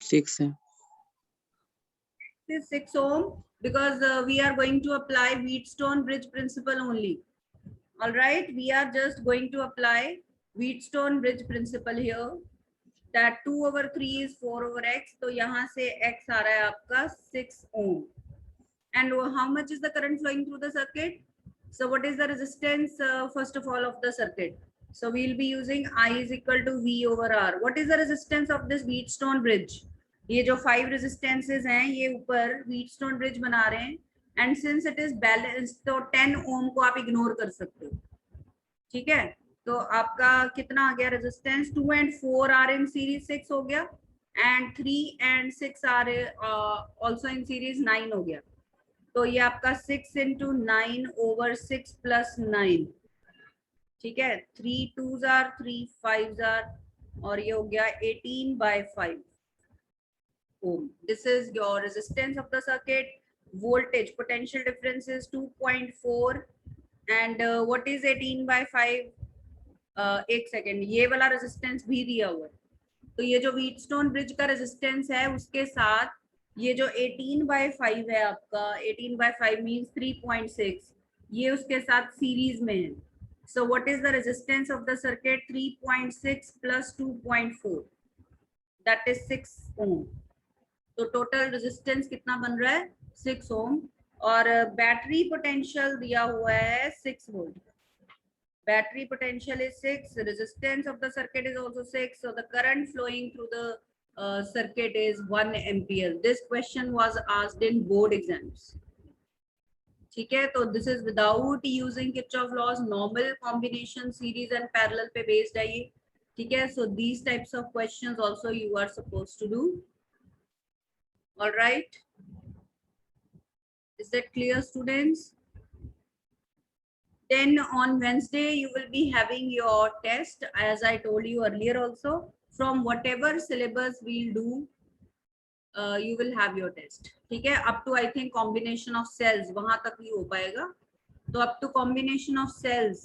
6 है. This is 6 ohm because we are going to apply Wheatstone bridge principle only. All right, we are just going to apply Wheatstone bridge principle here. That 2 over 3 is 4 over x. तो यहाँ से x आ रहा है आपका 6 ohm. And how much is the current flowing through the circuit? So what is the resistance first of all of the circuit? So we will be using I is equal to V over R. What is the resistance of this Wheatstone bridge? ये जो 5 resistances हैं ये ऊपर Wheatstone bridge बना रहे हैं. And since it is balanced तो 10 ohm को आप ignore कर सकते हो. ठीक है, तो आपका कितना आ गया resistance? 2 and 4 are in series 6 हो गया, and 3 and 6 are also in series 9 हो गया. तो ये आपका 6 into 9 over 6 plus 9. ठीक है, 3 2s are 3 5s are, और ये हो गया 18 by 5 ohm. This is your resistance of the circuit. Voltage potential difference is 2.4. and what is 18 by 5? एक सेकेंड, ये वाला रेजिस्टेंस भी दिया हुआ है. तो ये जो व्हीटस्टोन ब्रिज का रेजिस्टेंस है उसके साथ ये जो 18 by 5 है आपका, 18 by 5 मींस 3.6, ये उसके साथ सीरीज में है. सो what is the resistance of the circuit? 3.6 plus 2.4, that is 6 ओम. तो टोटल रेजिस्टेंस कितना बन रहा है? 6 ओम. और बैटरी पोटेंशियल दिया हुआ है 6 volt. Battery potential is 6, resistance of the circuit is also 6, so the current flowing through the circuit is 1 ampere. This question was asked in board exams. ठीक है, तो this is without using Kirchhoff laws, normal combination, series and parallel पे based है ये. ठीक है, so these types of questions also you are supposed to do. All right, is that clear, students? Then on Wednesday, you will be having your test, as I told you earlier also. From whatever syllabus we'll do, you will have your test. ठीक है, up to I think combination of cells, वहां तक ही हो पाएगा. तो up to combination of cells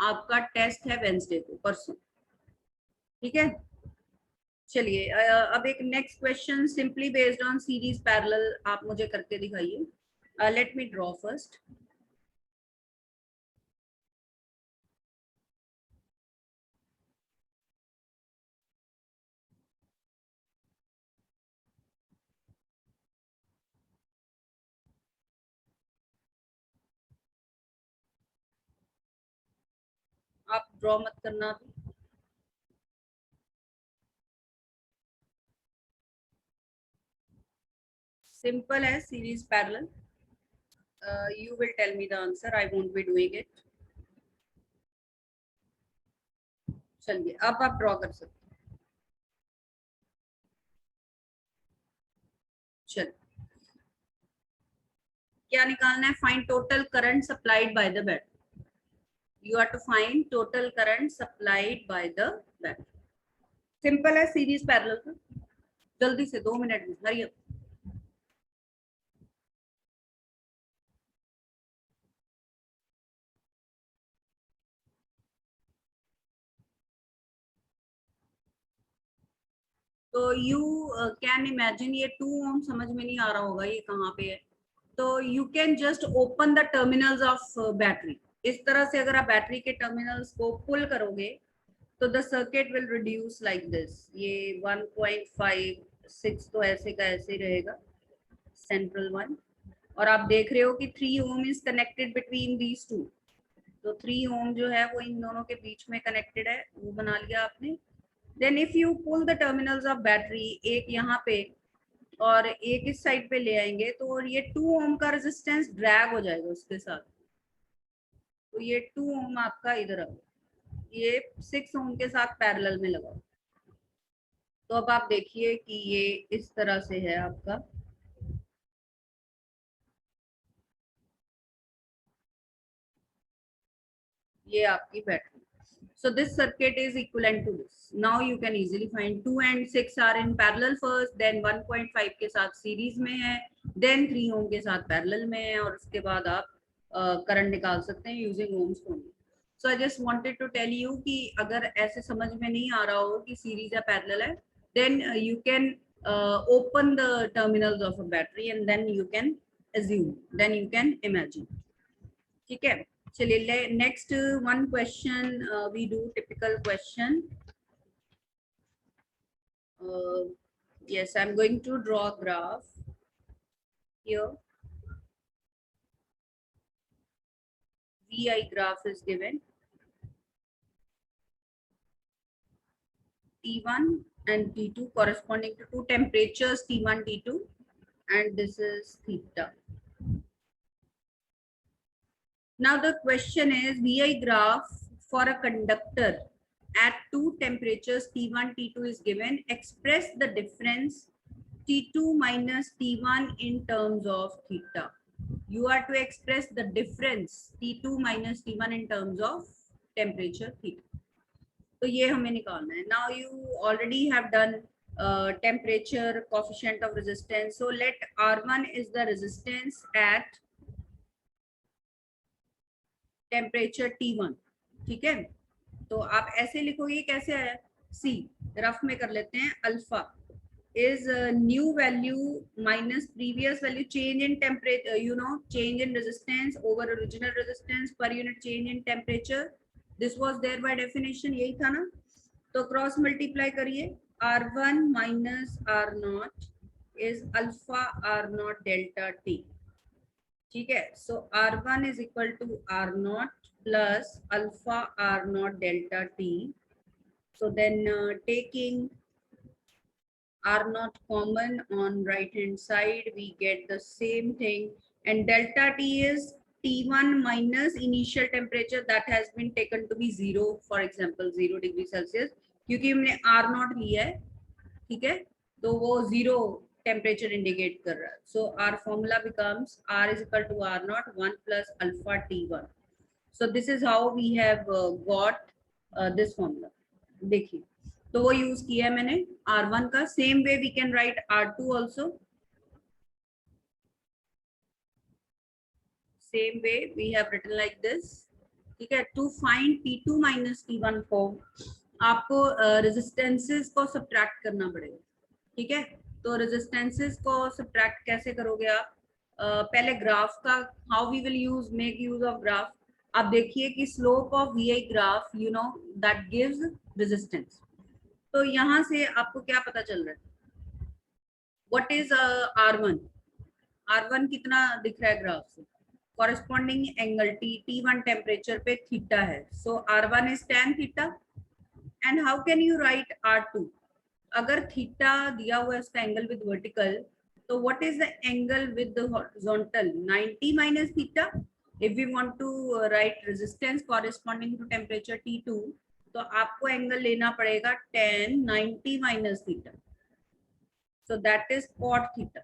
आपका test है Wednesday को, परसों. ठीक है, चलिए अब एक next question simply based on series parallel आप मुझे करके दिखाइए. Let me draw first. आप ड्रॉ मत करना अभी. सिंपल है series parallel. You will tell me the answer, I won't be doing it. चलिए अब आप ड्रॉ कर सकते हैं. चल, क्या निकालना है? Find total current supplied by the battery. You are to find total current supplied by the battery. Simple है सीरीज पैरेलल का. जल्दी से 2 मिनट में, हरी अप. तो यू कैन इमेजिन, ये 2 ओम समझ में नहीं आ रहा होगा ये कहाँ पे है. तो you can just open the terminals of battery. इस तरह से अगर आप बैटरी के टर्मिनल्स को पुल करोगे तो the circuit will reduce like this. ये 1.56 तो ऐसे का ऐसे रहेगा, सेंट्रल वन. और आप देख रहे हो कि 3 ohm is connected between these two. तो 3 ओम जो है वो इन दोनों के बीच में कनेक्टेड है, वो बना लिया आपने. Then if you pull the terminals of battery, एक यहाँ पे और एक इस साइड पे ले आएंगे, तो ये 2 ओम का रेजिस्टेंस ड्रैग हो जाएगा उसके साथ. तो ये 2 ओम आपका इधर आ, ये 6 ओम के साथ पैरेलल में लगा. तो अब आप देखिए कि ये इस तरह से है आपका. ये आपकी battery. So this circuit is equivalent to this. Now you can easily find 2 and 6 are in parallel first, then 1.5 के साथ सीरीज में है, then 3 ओम के साथ पैरेलल में है, और उसके बाद आप करंट निकाल सकते हैं using ohms only. So I just wanted to tell you कि अगर ऐसे समझ में नहीं आ रहा हो कि सीरीज या पैरेलल है, then you can open the terminals of a battery and then you can assume, then you can imagine. ठीक है, चलिए next one question we do typical question. Yes, I'm going to draw a graph here. VI graph is given. T1 and T2 corresponding to two temperatures T1, T2, and this is theta. Now the question is VI graph for a conductor at two temperatures T1, T2 is given. Express the difference T2 minus T1 in terms of theta. You are to express the difference T2 minus T1 in terms of temperature theta. तो ये हमें निकालना है. Now you already have done temperature, coefficient of resistance. So let R1 is the resistance at temperature T1. ठीक है, तो आप ऐसे लिखोगे, कैसे आया, सी रफ में कर लेते हैं. Alpha is new value minus previous value, change in temperature, you know, change in resistance over original resistance per unit change in temperature. This was there by definition, यही था ना. तो क्रॉस मल्टीप्लाई करिए, R1 minus R0 is alpha R0 delta T. ठीक है, so R1 is equal to R0 plus alpha R0 delta T. So then taking R0 common on right hand side, we get the same thing, and delta T is T1 minus initial temperature that has been taken to be 0, for example 0 degree Celsius, क्योंकि हमने R0 लिया है. ठीक है, तो वो 0 temperature indicate कर रहा है. So our formula becomes R is equal to R0 1 plus alpha T1. So this is how we have got this formula. देखिए, तो वो यूज किया है मैंने R1 का. Same way we can write R2 also. Same way we have written like this. ठीक है, to find T2 minus T1 को आपको रेजिस्टेंसेस को सब्ट्रैक्ट करना पड़ेगा. ठीक है, तो रेजिस्टेंसेस को सब्ट्रैक्ट कैसे करोगे आप, पहले ग्राफ का, how we will use, make use of graph. आप देखिए कि slope of VI graph, you know, that gives resistance. तो यहाँ से आपको क्या पता चल रहा है, व्हाट इज R1. R1 कितना दिख रहा है ग्राफ से, कॉरेस्पॉन्डिंग एंगल T1 टेम्परेचर पे थीटा है. So R1 is tan theta. And how can you write R2. अगर थीटा दिया हुआ है उसका एंगल विद वर्टिकल, तो what is the angle with the horizontal, 90 minus theta. If we want to write resistance corresponding to temperature T2, तो आपको angle लेना पड़ेगा tan 90 minus theta. So that is cot theta.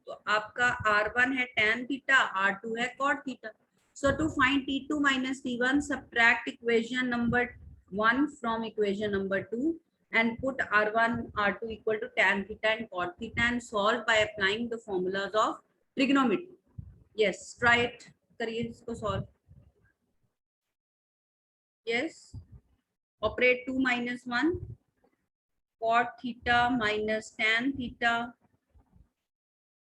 तो आपका R1 है tan theta, R2 है cot theta. So to find T2 minus T1, subtract equation number 1 from equation number 2 and put R1 R2 equal to tan theta and cot theta and solve by applying the formulas of trigonometry. Yes, try it. करिए इसको solve. Yes, operate 2 minus 1, cot theta minus tan theta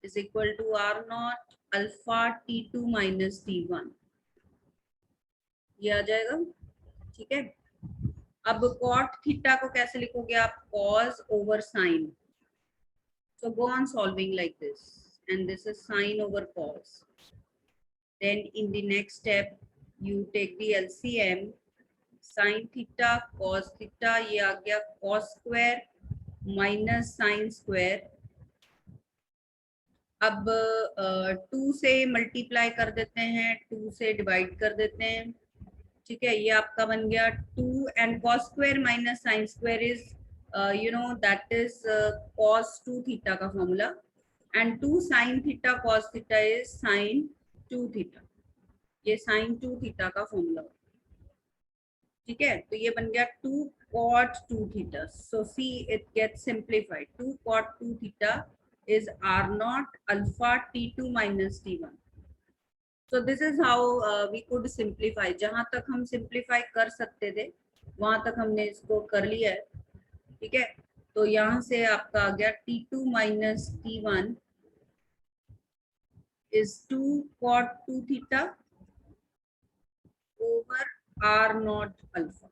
is equal to R0 alpha T2 minus T1. ये आ जाएगा. ठीक है, अब cot theta को कैसे लिखोगे आप, cos over sin. So go on solving like this, and this is sin over cos. Then in the next step you take the LCM, sin theta cos theta, ये आ गया cos square minus sin square. अब 2 से multiply कर देते हैं, 2 से divide कर देते हैं. ठीक है, ये आपका बन गया 2 and cos square minus sin square is you know that is cos 2 theta का formula, and 2 sin theta cos theta is sin 2 theta. ये sin 2 theta का फॉर्मूला. ठीक है, तो ये बन गया 2 cot 2 theta. So see it gets simplified. 2 cot 2 theta is R0 alpha T2 minus T1. So this is how we could simplify. जहां तक हम simplify कर सकते थे वहां तक हमने इसको कर लिया है. ठीक है, तो यहाँ से आपका आ गया T2 minus T1 is 2 cot 2 theta over R naught alpha.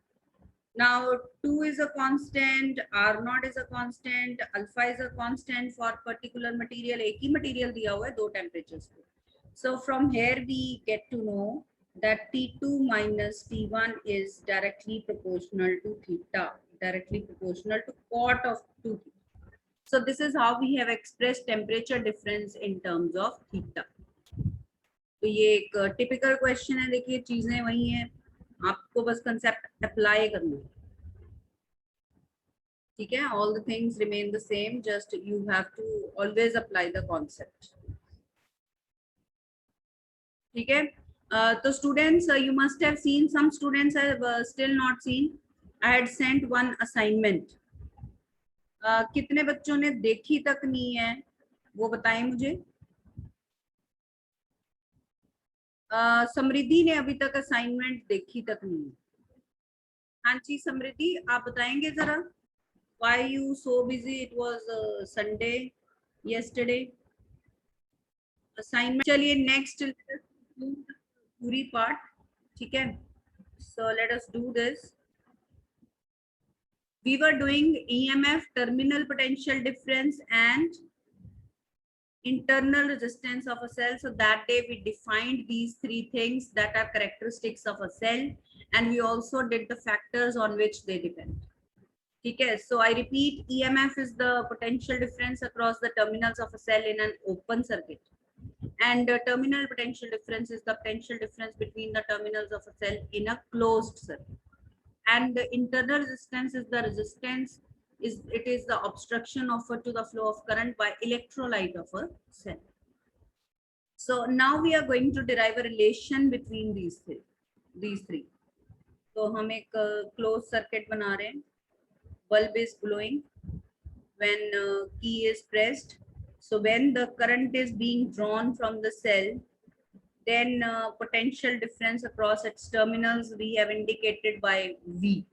Now 2 is a constant, R naught is a constant, alpha is a constant for particular material. एक ही material दिया हुआ है दो temperatures को. So from here we get to know that T2 minus T1 is directly proportional to theta, directly proportional to cot of 2 theta. So this is how we have expressed temperature difference in terms of theta. तो ये एक typical question है. देखिए चीजें वही हैं, आपको बस कंसेप्ट अप्लाई करना है. ठीक है, all the things remain the same, just you have to always apply the concept. ठीक है, तो students you must have seen, some students have still not seen. I had sent one assignment. कितने बच्चों ने देखी तक नहीं है वो बताएं मुझे. समृद्धि ने अभी तक असाइनमेंट देखी तक नहीं है. हाँ जी समृद्धि, आप बताएंगे जरा. Why you so busy? It was Sunday yesterday. Assignment. चलिए next पूरी part. ठीक है. So let us do this. We were doing EMF, terminal potential difference, and internal resistance of a cell. So that day we defined these three things that are characteristics of a cell, and we also did the factors on which they depend. Okay, so I repeat, EMF is the potential difference across the terminals of a cell in an open circuit, and terminal potential difference is the potential difference between the terminals of a cell in a closed circuit, and the internal resistance is the resistance, it is the obstruction offered to the flow of current by electrolyte of a cell. So now we are going to derive a relation between these three. तो हम एक closed circuit बना रहे हैं. Bulb is glowing when key is pressed. So when the current is being drawn from the cell, then potential difference across its terminals we have indicated by V.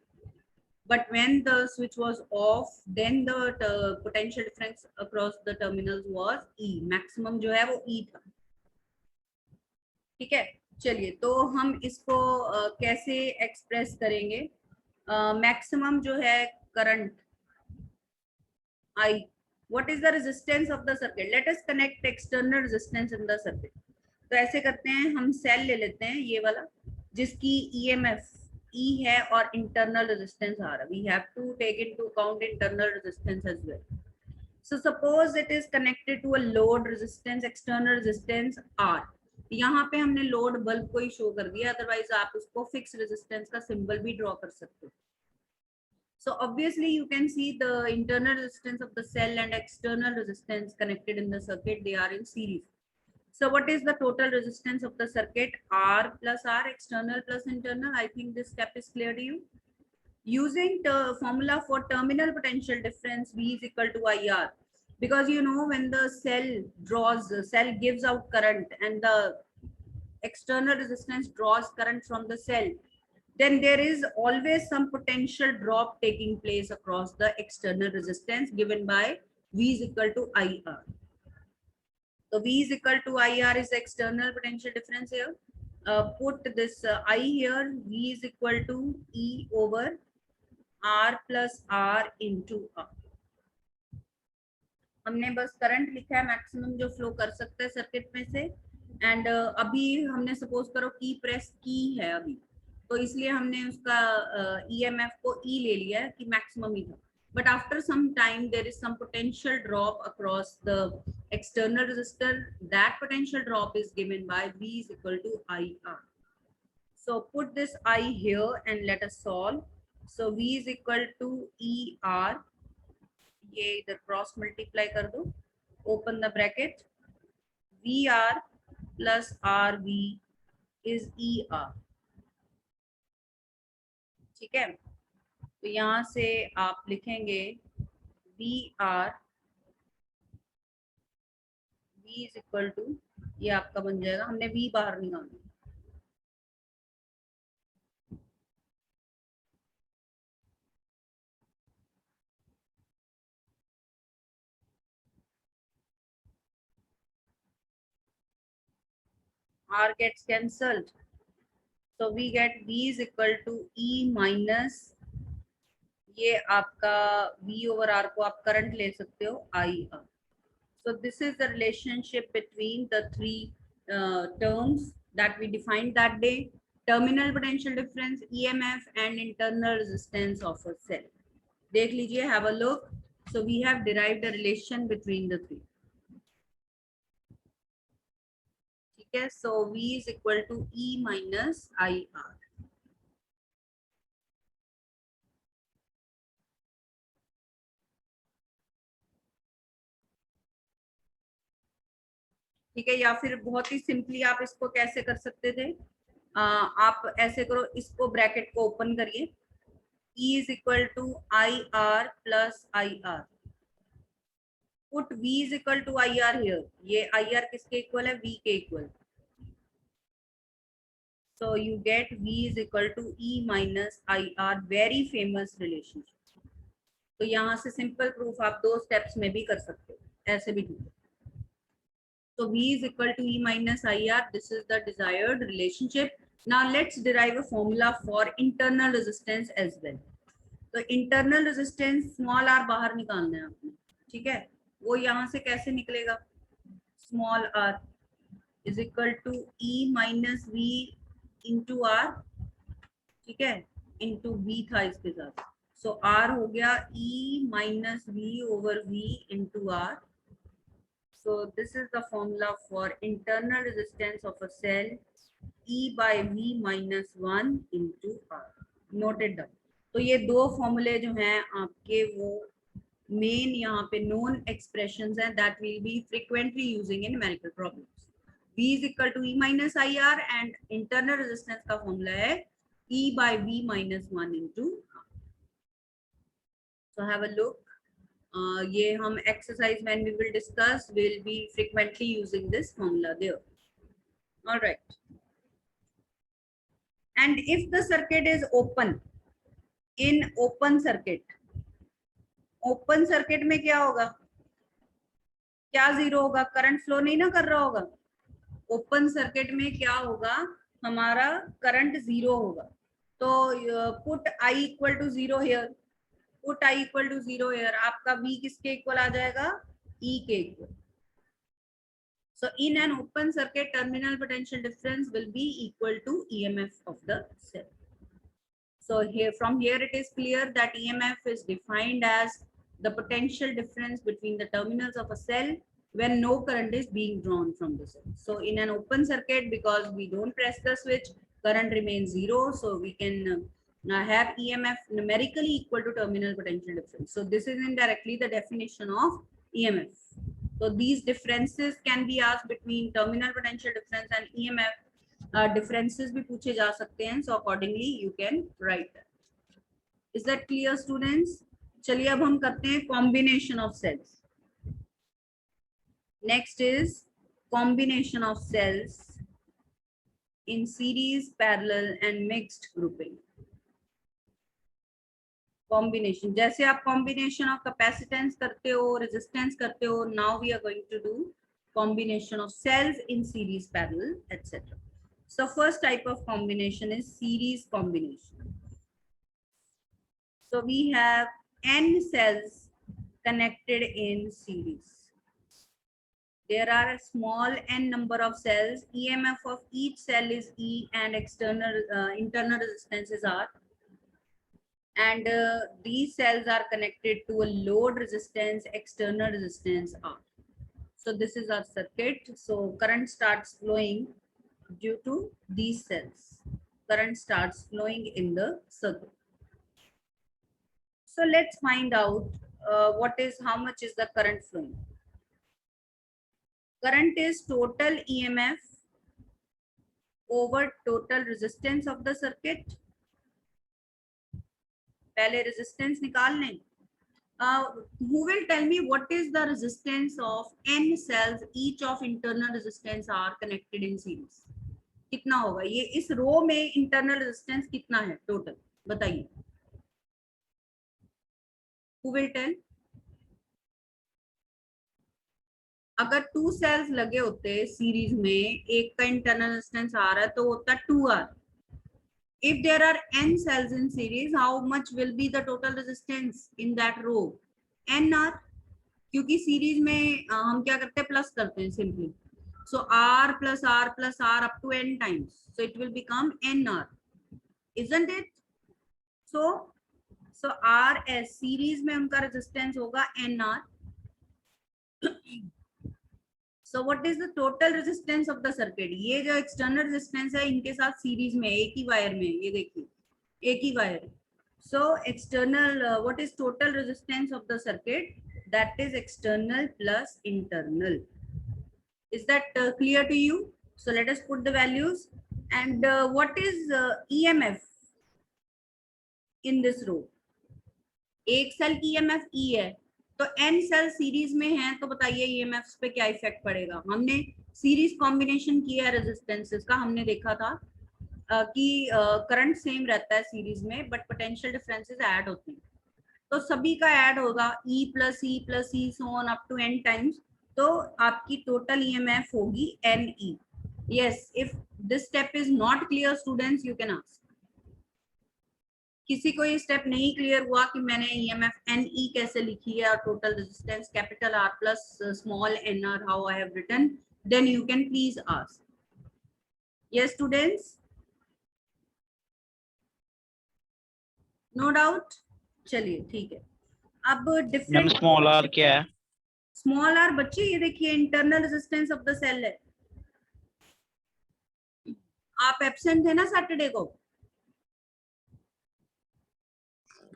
But when the switch was off, then the potential difference across the terminals was E. Maximum जो है वो E था. ठीक है, चलिए तो हम इसको कैसे एक्सप्रेस करेंगे. मैक्सिमम जो है current I, what is the resistance of the circuit? Let us connect external resistance in the circuit. तो ऐसे करते हैं, हम सेल ले लेते हैं ये वाला जिसकी EMF E है और internal resistance R. We have to take into account internal resistance as well. So suppose it is connected to a load resistance, external resistance R. यहाँ पे हमने लोड बल्ब को ही शो कर दिया, अदरवाइज आप उसको फिक्स रेजिस्टेंस का symbol भी ड्रॉ कर सकते हो. So obviously you can see the internal resistance of the cell and external resistance connected in the circuit, they are in series. So what is the total resistance of the circuit? R plus R, external plus internal. I think this step is clear to you. Using the formula for terminal potential difference, V is equal to IR. Because you know when the cell gives out current and the external resistance draws current from the cell, then there is always some potential drop taking place across the external resistance given by V is equal to IR. So V is equal to IR is the external potential difference here. Put this I here, V is equal to E over R plus R into R. हमने बस current लिखा है maximum जो flow कर सकता है circuit में से. एंड अभी हमने सपोज करो की प्रेस की है अभी, तो इसलिए हमने उसका EMF को E ले लिया है कि मैक्सिमम ही था. But after some time there is some potential drop across the external resistor. That potential drop is given by V is equal to IR. So put this I here and let us solve. So V is equal to ER. ये इधर cross multiply कर दो, open the bracket, VR plus RV is ER. ठीक है, तो यहाँ से आप लिखेंगे VR V is equal to, ये आपका बन जाएगा, हमने V बाहर निकालना. R gets cancelled. So we get V is equal to E minus, ये आपका V over R को आप करंट ले सकते हो IR. So this is the relationship between the three terms that we defined that day: terminal potential difference, EMF, and internal resistance of a cell. देख लीजिए, have a look. So we have derived a relation between the three. ठीक है, so V is equal to E minus IR. ठीक है, या फिर बहुत ही simply आप इसको कैसे कर सकते थे, आप ऐसे करो, इसको ब्रैकेट को ओपन करिए, E is equal to IR plus IR. Put V is equal to IR here. ये IR किसके इक्वल है? V के equal. So you get V is equal to E minus IR. Very famous relationship. तो यहाँ से simple proof आप 2 steps में भी कर सकते हो, ऐसे भी ठीक है. So V is equal to E minus IR. This is the desired relationship. Now let's derive a formula for internal resistance as well. तो इंटरनल रेजिस्टेंस स्मॉल r बाहर निकालना है आपने, ठीक है. वो यहाँ से कैसे निकलेगा? Small r is equal to E minus V into R, ठीक है, इंटू V था इसके साथ. सो R हो गया E minus V over V into R. So this is the formula for internal resistance of a cell, E by V minus 1 into R. Noted down. तो ये दो फॉर्मूले जो हैं आपके, वो मेन यहाँ पे नोन एक्सप्रेशंस हैं that we'll be frequently using in numerical problems. V is equal to E minus IR and internal resistance का फॉर्मूला है E by V minus 1 into R. So have a look. ये हम exercise when we will discuss will be frequently using this formula there. All right. And if the circuit is open, in open circuit, open circuit में क्या होगा? क्या zero होगा? Current flow नहीं ना कर रहा होगा. ओपन सर्किट में क्या होगा? हमारा करंट जीरो होगा. तो put I equal to zero here, put I equal to zero here. आपका V किसके इक्वल आ जाएगा? E के equal. So in an open circuit, terminal potential difference will be equal to EMF of the cell. So here, from here it is clear that EMF is defined as the potential difference between the terminals of a cell when no current is being drawn from the cell. So in an open circuit, because we don't press the switch, current remains zero. So we can have EMF numerically equal to terminal potential difference. So this is indirectly the definition of EMF. So these differences can be asked between terminal potential difference and EMF. Differences भी पूछे जा सकते हैं. So accordingly you can write that. Is that clear, students? चलिए अब हम करते हैं combination of cells. Next is combination of cells in series, parallel and mixed grouping. Combination, जैसे आप combination of capacitance करते हो, resistance करते हो, now we are going to do combination of cells in series, parallel, etc. So first type of combination is series combination. So we have n cells connected in series. There are a small n number of cells. EMF of each cell is E and internal resistance is R. And these cells are connected to a load resistance, external resistance R. So this is our circuit. So current starts flowing due to these cells. Current starts flowing in the circuit. So let's find out how much is the current flowing. Current is total EMF over total resistance of the circuit. पहले resistance निकाल लें. Who will tell me what is the resistance of n cells, each of internal resistance are connected in series? कितना होगा ये? इस रो में internal resistance कितना है total? बताइए. Who will tell? अगर 2 सेल्स लगे होते सीरीज में, एक का इंटरनल रेजिस्टेंस आ रहा है तो होता 2R. If there are n cells in series, how much will be the total resistance in that row? NR. क्योंकि सीरीज में हम क्या करते हैं, प्लस करते हैं simply. So R plus R plus R up to n times. So it will become NR, isn't it? So RS series में उनका रेजिस्टेंस होगा NR. So what is the total resistance of the circuit? ये जो external resistance है इनके साथ series में एक ही वायर में, ये देखिए एक ही wire. So external, what is total resistance of the circuit? That is external plus internal. Is that clear to you? So let us put the values. And what is EMF in this row? एक cell की EMF E है, तो n cell series में है, तो बताइए EMF पे क्या इफेक्ट पड़ेगा. हमने सीरीज कॉम्बिनेशन किया है रेजिस्टेंसेस का, हमने देखा था कि करंट सेम रहता है सीरीज में, बट पोटेंशियल डिफरेंसेस ऐड होते हैं. तो सभी का ऐड होगा E plus E plus E so on up to n times. तो आपकी टोटल EMF होगी NE. Yes, if this step is not clear students, you can ask. किसी को ये स्टेप नहीं क्लियर हुआ कि मैंने EMF NE कैसे लिखी है और total resistance capital R plus small nr how I have written, then you can please ask. Yes students, no doubt. चलिए ठीक है. अब डिफरेंट स्मॉल आर क्या है? स्मॉल आर बच्चे ये देखिए internal resistance of the cell है. आप एब्सेंट थे ना सैटरडे को?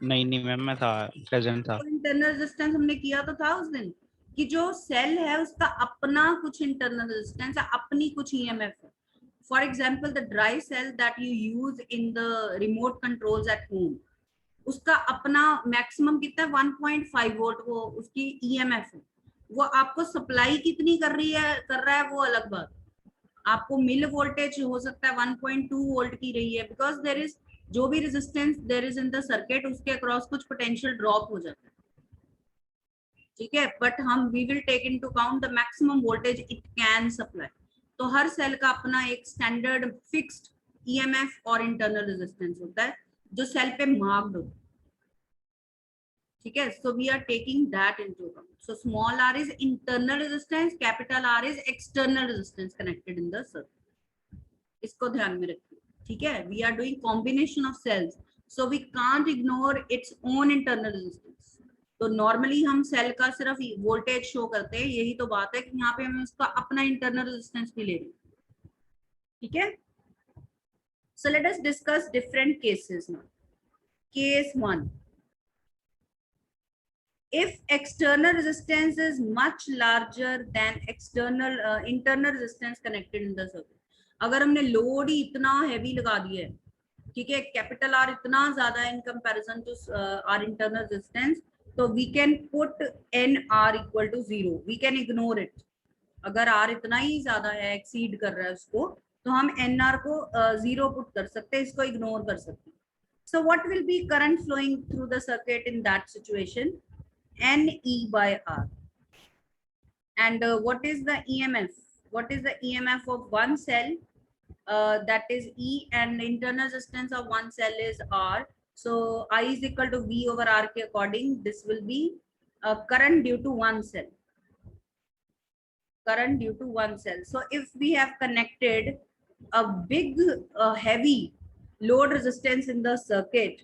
नहीं मैम, मैं था, प्रेजेंट था. इंटरनल रेजिस्टेंस हमने किया तो था उस दिन कि जो सेल है उसका अपना कुछ इंटरनल रेजिस्टेंस है, अपनी कुछ EMF है. For example the dry cell that you use in the remote controls at home, उसका अपना मैक्सिमम कितना है 1.5 वोल्ट वो उसकी EMF है. वो आपको सप्लाई कितनी कर रहा है वो अलग बात. आपको मिल वोल्टेज हो सकता है 1.2 वोल्ट की रही है, बिकॉज देयर इज जो भी resistance there is in the circuit उसके अक्रॉस कुछ पोटेंशियल ड्रॉप हो जाता है. ठीक है, बट हम we will take into account the maximum voltage it can supply. तो हर सेल का अपना एक स्टैंडर्ड फिक्स्ड EMF और इंटरनल रेजिस्टेंस होता है जो सेल पे मार्क्ड होता है. ठीक है, so we are taking that into account. So small r is internal resistance, capital R is external resistance connected in the circuit. इसको ध्यान में रखिए. ठीक है, we are doing combination of cells, so we can't ignore its own internal resistance. तो normally हम cell का सिर्फ वोल्टेज शो करते हैं, यही तो बात है कि यहाँ पे हम इसका अपना इंटरनल रेजिस्टेंस भी ले रहे हैं. ठीक है, so let us discuss different cases now. Case 1. If external resistance is much larger than external internal resistance connected in the circuit. अगर हमने लोड ही इतना हैवी लगा दिया है, ठीक है, कैपिटल R इतना ज्यादा है in comparison to R internal resistance, तो we can put NR equal to 0. We can ignore it. अगर R इतना ही ज्यादा है, एक्सीड कर रहा है उसको, तो हम NR को 0 पुट कर सकते हैं, इसको इग्नोर कर सकते हैं. So what will be current flowing through the circuit in that situation? NE by R. And what is the EMF? What is the EMF of one cell? That is E, and the internal resistance of one cell is R. So I is equal to V over R के according. This will be current due to one cell. Current due to one cell. So if we have connected a big heavy load resistance in the circuit,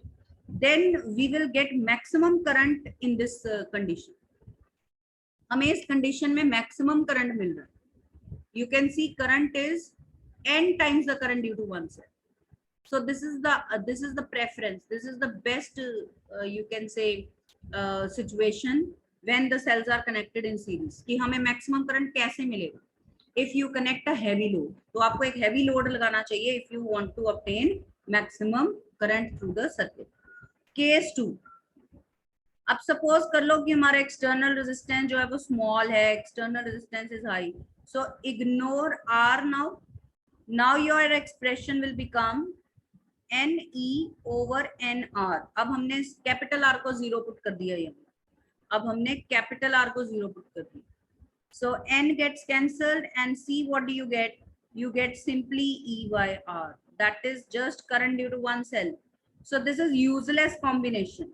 then we will get maximum current in this condition. हमें इस condition में maximum current मिल रहा है. You can see current is n times the current due to one cell. So this is the preference, this is the best you can say situation when the cells are connected in series कि हमें maximum current कैसे मिलेगा. if you connect a heavy load, तो आपको एक heavy load लगाना चाहिए if you want to obtain maximum current through the circuit. Case 2. अब सपोज कर लो कि हमारा एक्सटर्नल रेजिस्टेंस जो है वो स्मॉल है, external resistance is high, so ignore R now. Now your expression will become NE over NR. अब हमने कैपिटल R को 0 पुट कर दिया. ये अब हमने कैपिटल R को 0 पुट कर दिया. So n gets cancelled and see what do you get? You get simply E by R. That is just current due to one cell. So this is useless combination.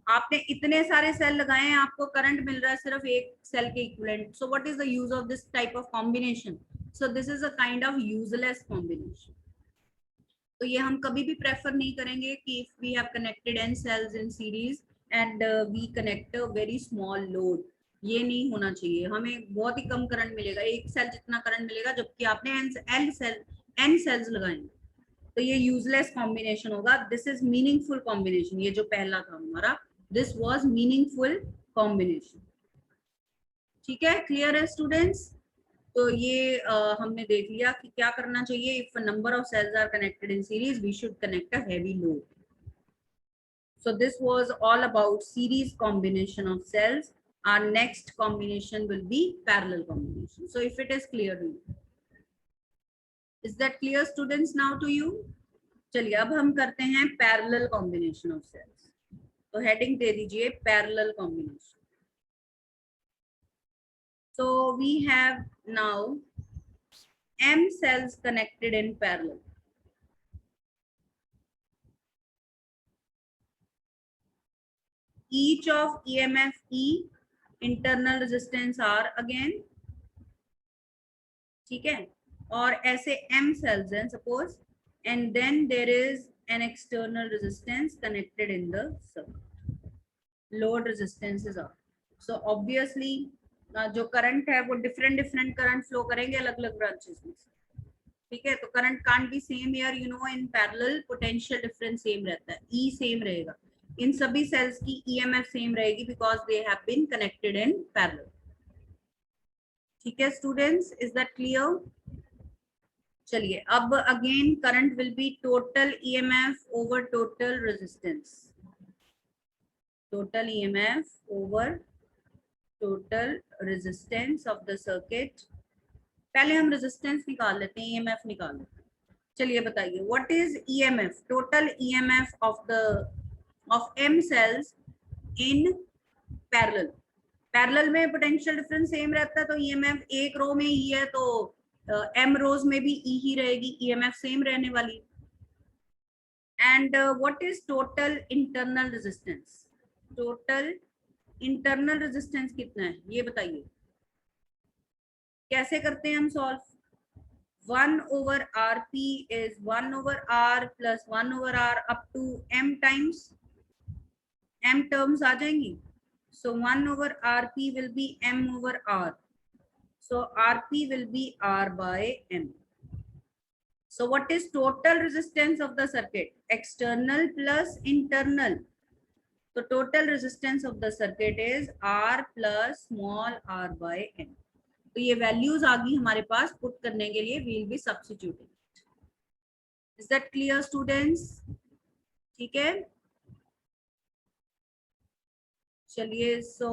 आपने इतने सारे cell लगाए हैं, आपको current मिल रहा है सिर्फ एक सेल के equivalent. So what is the use of this type of combination? So this is a kind of useless combination. तो ये हम कभी भी प्रेफर नहीं करेंगे कि if we have connected n cells in series and we connect a very small load, ये नहीं होना चाहिए. हमें बहुत ही कम करंट मिलेगा, एक सेल जितना करंट मिलेगा, जबकि आपने n सेल्स लगाए. तो ये यूजलेस कॉम्बिनेशन होगा. This is meaningful combination. ये जो पहला था हमारा, दिस वाज मीनिंगफुल कॉम्बिनेशन. ठीक है, क्लियर है स्टूडेंट्स? तो ये हमने देख लिया कि क्या करना चाहिए. If number of cells are connected in series, we should connect a heavy load. So this was all about series combination of cells. Our next combination will be parallel combination. So if it is clear to you, is that clear students now to you? चलिए अब हम करते हैं parallel combination of cells. तो heading दे दीजिए parallel combination. So we have now m cells connected in parallel. Each of EMF E, internal resistance R again. ठीक है, और ऐसे m cells हैं suppose, and then there is an external resistance connected in the circuit. Load resistance is R. So obviously जो current है वो different current flow करेंगे अलग अलग ब्रांचेस में. ठीक है, तो current can't be same here, you know. In parallel potential difference same रहता है, ई सेम रहेगा. इन सभी सेल्स की ईएमएफ सेम रहेगी because they have been connected in parallel. ठीक है स्टूडेंट्स, इज दैट क्लियर? चलिए अब again current will be total EMF over total resistance. Total EMF over total resistance of the circuit. पहले हम resistance निकाल लेते हैं, ईएमएफ निकाल लेते हैं. चलिए बताइए, what is EMF? Total EMF of m cells in parallel. Parallel में पोटेंशियल डिफरेंस सेम रहता है, तो ईएमएफ एक रो में ही है तो m रोज में भी E ही रहेगी, ईएमएफ सेम रहने वाली. And what is total internal resistance? Total internal resistance कितना है ये बताइए. कैसे करते हैं हम solve? 1 over RP is 1 over R plus 1 over R up to m times. m terms आ जाएंगी. So 1 over RP will be m over R. So RP will be R by m. So what is total resistance of the circuit? External plus internal. So total resistance of the circuit is R plus small r by n. तो ये values आ गई हमारे पास, put करने के लिए we'll be substituting. Is that clear students? ठीक है, चलिए. So